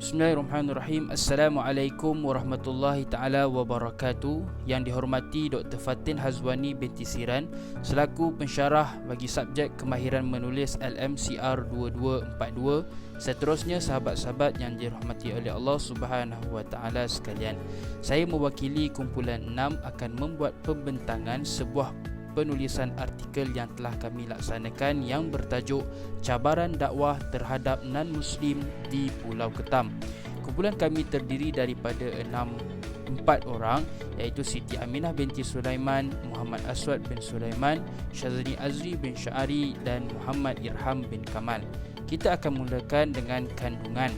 Bismillahirrahmanirrahim. Assalamualaikum warahmatullahi ta'ala wabarakatuh. Yang dihormati Dr. Fatin Hazwani binti Siran selaku pensyarah bagi subjek kemahiran menulis LMCR 2242. Seterusnya sahabat-sahabat yang dirahmati oleh Allah Subhanahu wa taala sekalian, saya mewakili kumpulan 6 akan membuat pembentangan sebuah penulisan artikel yang telah kami laksanakan yang bertajuk Cabaran Dakwah Terhadap Non-Muslim di Pulau Ketam. Kumpulan kami terdiri daripada 4 orang, iaitu Siti Aminah binti Sulaiman, Muhammad Aswad bin Sulaiman, Syazani Azri bin Syari dan Muhammad Irham bin Kamal. Kita akan mulakan dengan kandungan.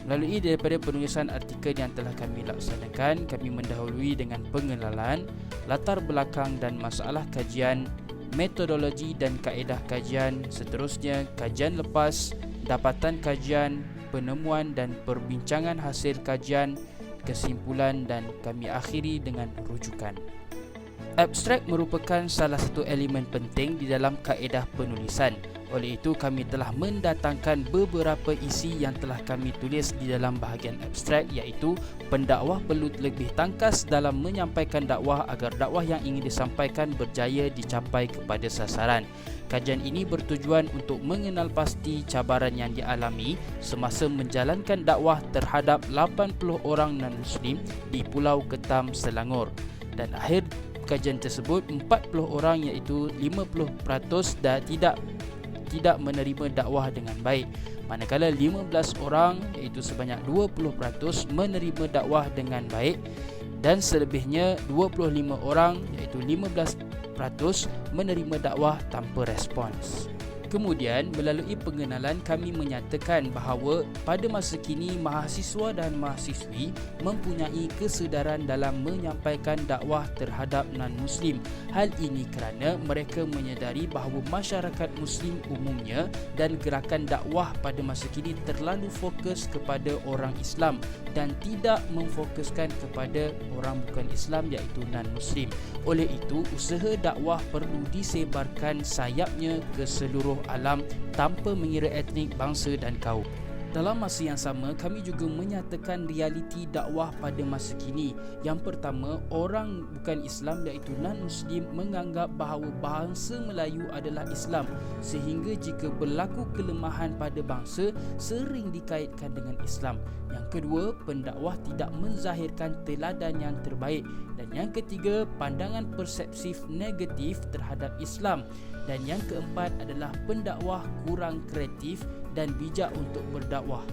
Melalui daripada penulisan artikel yang telah kami laksanakan, kami mendahului dengan pengenalan, latar belakang dan masalah kajian, metodologi dan kaedah kajian, seterusnya kajian lepas, dapatan kajian, penemuan dan perbincangan hasil kajian, kesimpulan dan kami akhiri dengan rujukan. Abstrak merupakan salah satu elemen penting di dalam kaedah penulisan. Oleh itu, kami telah mendatangkan beberapa isi yang telah kami tulis di dalam bahagian abstrak, iaitu pendakwah perlu lebih tangkas dalam menyampaikan dakwah agar dakwah yang ingin disampaikan berjaya dicapai kepada sasaran. Kajian ini bertujuan untuk mengenal pasti cabaran yang dialami semasa menjalankan dakwah terhadap 80 orang non-Muslim di Pulau Ketam, Selangor. Dan akhir kajian tersebut, 40 orang iaitu 50% dah tidak menerima dakwah dengan baik, manakala 15 orang iaitu sebanyak 20% menerima dakwah dengan baik, dan selebihnya 25 orang iaitu 15% menerima dakwah tanpa respons. Kemudian, melalui pengenalan kami menyatakan bahawa pada masa kini mahasiswa dan mahasiswi mempunyai kesedaran dalam menyampaikan dakwah terhadap non-Muslim. Hal ini kerana mereka menyedari bahawa masyarakat Muslim umumnya dan gerakan dakwah pada masa kini terlalu fokus kepada orang Islam dan tidak memfokuskan kepada orang bukan Islam iaitu non-Muslim. Oleh itu, usaha dakwah perlu disebarkan sayapnya ke seluruh alam tanpa mengira etnik, bangsa dan kaum. Dalam masa yang sama, kami juga menyatakan realiti dakwah pada masa kini. Yang pertama, orang bukan Islam iaitu non-Muslim menganggap bahawa bangsa Melayu adalah Islam, sehingga jika berlaku kelemahan pada bangsa sering dikaitkan dengan Islam. Yang kedua, pendakwah tidak menzahirkan teladan yang terbaik. Dan yang ketiga, pandangan persepsif negatif terhadap Islam. Dan yang keempat adalah pendakwah kurang kreatif dan bijak untuk berdakwah.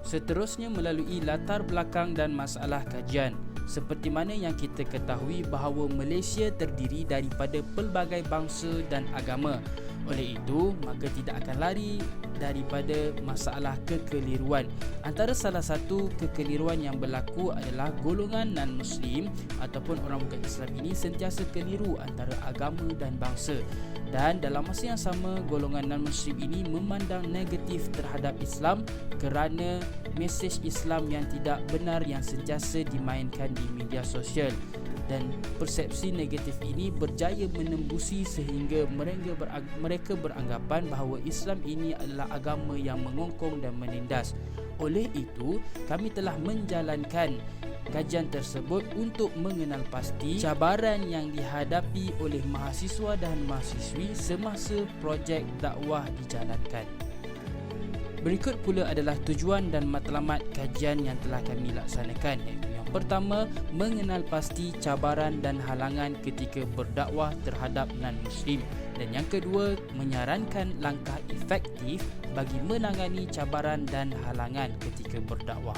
Seterusnya, melalui latar belakang dan masalah kajian. Seperti mana yang kita ketahui bahawa Malaysia terdiri daripada pelbagai bangsa dan agama. Oleh itu, maka tidak akan lari daripada masalah kekeliruan. Antara salah satu kekeliruan yang berlaku adalah golongan non-Muslim ataupun orang bukan Islam ini sentiasa keliru antara agama dan bangsa. Dan dalam masa yang sama, golongan non-Muslim ini memandang negatif terhadap Islam kerana mesej Islam yang tidak benar yang sentiasa dimainkan di media sosial. Dan persepsi negatif ini berjaya menembusi sehingga mereka beranggapan bahawa Islam ini adalah agama yang mengongkong dan menindas. Oleh itu, kami telah menjalankan kajian tersebut untuk mengenal pasti cabaran yang dihadapi oleh mahasiswa dan mahasiswi semasa projek dakwah dijalankan. Berikut pula adalah tujuan dan matlamat kajian yang telah kami laksanakan, iaitu yang pertama, mengenal pasti cabaran dan halangan ketika berdakwah terhadap non-Muslim, dan yang kedua, menyarankan langkah efektif bagi menangani cabaran dan halangan ketika berdakwah.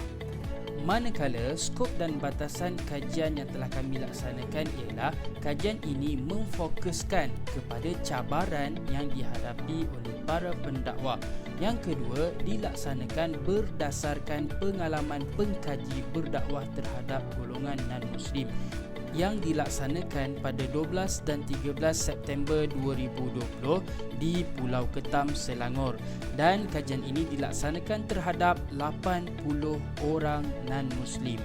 Manakala skop dan batasan kajian yang telah kami laksanakan ialah kajian ini memfokuskan kepada cabaran yang dihadapi oleh para pendakwah. Yang kedua, dilaksanakan berdasarkan pengalaman pengkaji berdakwah terhadap golongan non-Muslim yang dilaksanakan pada 12 dan 13 September 2020 di Pulau Ketam, Selangor, dan kajian ini dilaksanakan terhadap 80 orang non-Muslim.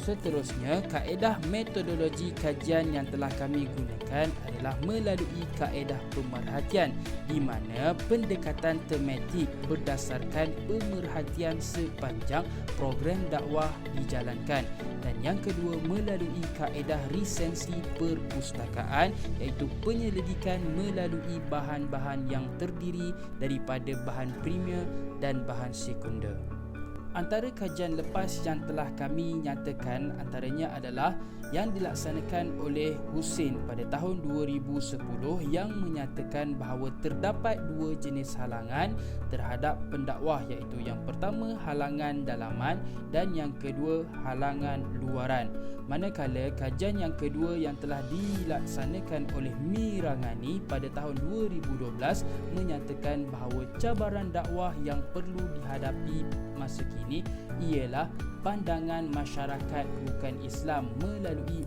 Seterusnya, kaedah metodologi kajian yang telah kami gunakan adalah melalui kaedah pemerhatian, di mana pendekatan tematik berdasarkan pemerhatian sepanjang program dakwah dijalankan. Dan yang kedua, melalui kaedah resensi perpustakaan, iaitu penyelidikan melalui bahan-bahan yang terdiri daripada bahan primer dan bahan sekunder. Antara kajian lepas yang telah kami nyatakan antaranya adalah yang dilaksanakan oleh Husin pada tahun 2010 yang menyatakan bahawa terdapat dua jenis halangan terhadap pendakwah, iaitu yang pertama halangan dalaman dan yang kedua halangan luaran. Manakala kajian yang kedua yang telah dilaksanakan oleh Mirangani pada tahun 2012 menyatakan bahawa cabaran dakwah yang perlu dihadapi masa kini ialah pandangan masyarakat bukan Islam melalui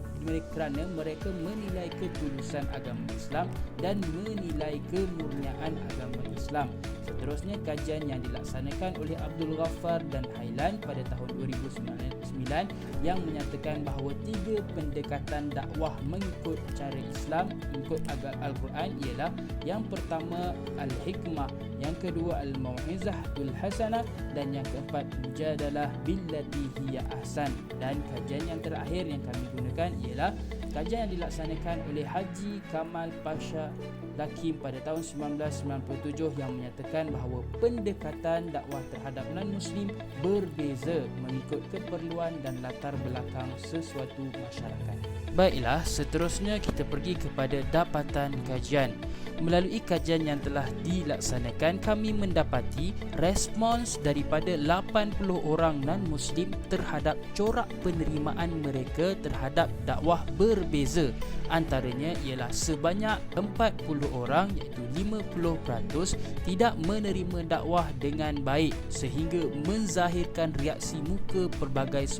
kerana mereka menilai ketulusan agama Islam dan menilai kemurnian agama Islam. Seterusnya, kajian yang dilaksanakan oleh Abdul Ghaffar dan Hailan pada tahun 2009 yang menyatakan bahawa tiga pendekatan dakwah mengikut cara Islam, mengikut Al-Quran ialah yang pertama Al-Hikmah, yang kedua Al-Mau'izatul Hasanah dan yang keempat Mujadalah billati hiya ahsan. Dan kajian yang terakhir yang kami gunakan ialah kajian yang dilaksanakan oleh Haji Kamal Pasha Lakim pada tahun 1997 yang menyatakan bahawa pendekatan dakwah terhadap non-Muslim berbeza mengikut keperluan dan latar belakang sesuatu masyarakat. Baiklah, seterusnya kita pergi kepada dapatan kajian. Melalui kajian yang telah dilaksanakan, kami mendapati respons daripada 80 orang non-Muslim terhadap corak penerimaan mereka terhadap dakwah berbeza. Antaranya ialah sebanyak 40 orang, iaitu 50% tidak menerima dakwah dengan baik sehingga menzahirkan reaksi muka pelbagai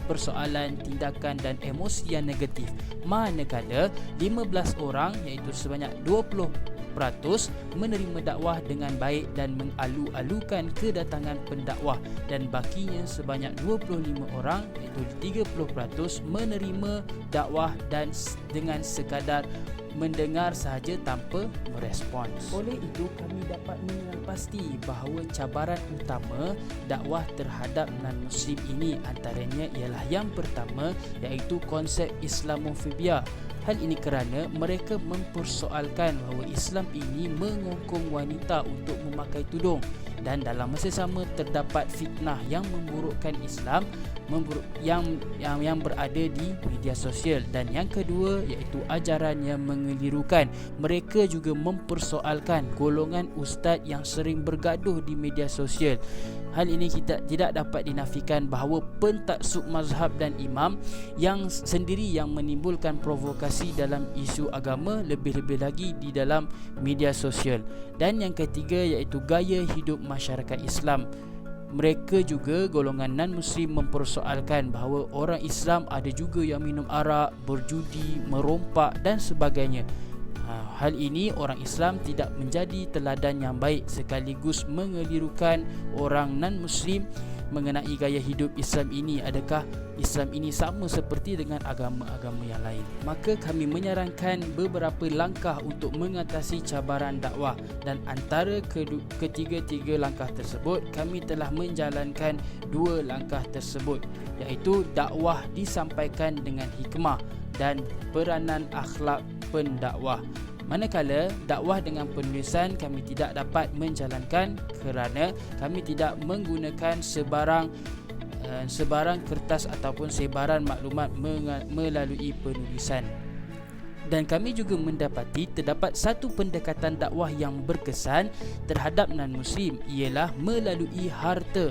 persoalan, tindakan dan emosi yang negatif. Manakala 15 orang, iaitu sebanyak 20% menerima dakwah dengan baik dan mengalu-alukan kedatangan pendakwah, dan bakinya sebanyak 25 orang, iaitu 30% menerima dakwah dan dengan sekadar mendengar sahaja tanpa merespons. Oleh itu, kami dapat mengenal pasti bahawa cabaran utama dakwah terhadap non-Muslim ini antaranya ialah yang pertama, iaitu konsep Islamofobia. Hal ini kerana mereka mempersoalkan bahawa Islam ini mengongkong wanita untuk memakai tudung, dan dalam masa sama terdapat fitnah yang memburukkan Islam yang berada di media sosial. Dan yang kedua, iaitu ajaran yang mengelirukan. Mereka juga mempersoalkan golongan ustaz yang sering bergaduh di media sosial. Hal ini kita tidak dapat dinafikan bahawa pentaksub mazhab dan imam yang sendiri yang menimbulkan provokasi dalam isu agama, lebih-lebih lagi di dalam media sosial. Dan yang ketiga, iaitu gaya hidup masyarakat Islam. Mereka juga, golongan non-Muslim, mempersoalkan bahawa orang Islam ada juga yang minum arak, berjudi, merompak dan sebagainya. Hal ini orang Islam tidak menjadi teladan yang baik, sekaligus mengelirukan orang non-Muslim mengenai gaya hidup Islam ini. Adakah Islam ini sama seperti dengan agama-agama yang lain? Maka kami menyarankan beberapa langkah untuk mengatasi cabaran dakwah, dan antara ketiga-tiga langkah tersebut kami telah menjalankan dua langkah tersebut, iaitu dakwah disampaikan dengan hikmah dan peranan akhlak pendakwah. Manakala dakwah dengan penulisan kami tidak dapat menjalankan kerana kami tidak menggunakan sebarang kertas ataupun sebaran maklumat melalui penulisan. Dan kami juga mendapati terdapat satu pendekatan dakwah yang berkesan terhadap non-Muslim, ialah melalui harta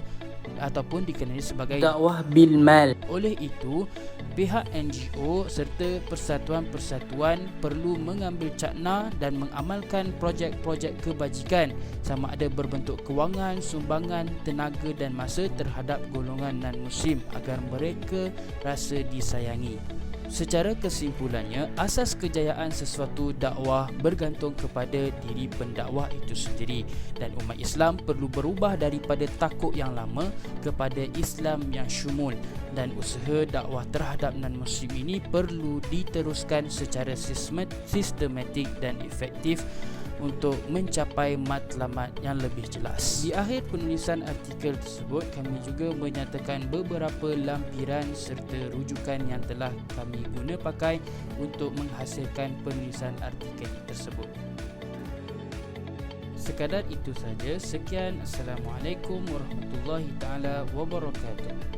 ataupun dikenali sebagai dakwah bil mal. Oleh itu, pihak NGO serta persatuan-persatuan perlu mengambil cakna dan mengamalkan projek-projek kebajikan, sama ada berbentuk kewangan, sumbangan, tenaga dan masa terhadap golongan non-Muslim agar mereka rasa disayangi. Secara kesimpulannya, asas kejayaan sesuatu dakwah bergantung kepada diri pendakwah itu sendiri, dan umat Islam perlu berubah daripada takuk yang lama kepada Islam yang syumul, dan usaha dakwah terhadap non-Muslim ini perlu diteruskan secara sistematik dan efektif untuk mencapai matlamat yang lebih jelas. Di akhir penulisan artikel tersebut, kami juga menyatakan beberapa lampiran serta rujukan yang telah kami guna pakai untuk menghasilkan penulisan artikel tersebut. Sekadar itu saja. Sekian. Assalamualaikum warahmatullahi taala wabarakatuh.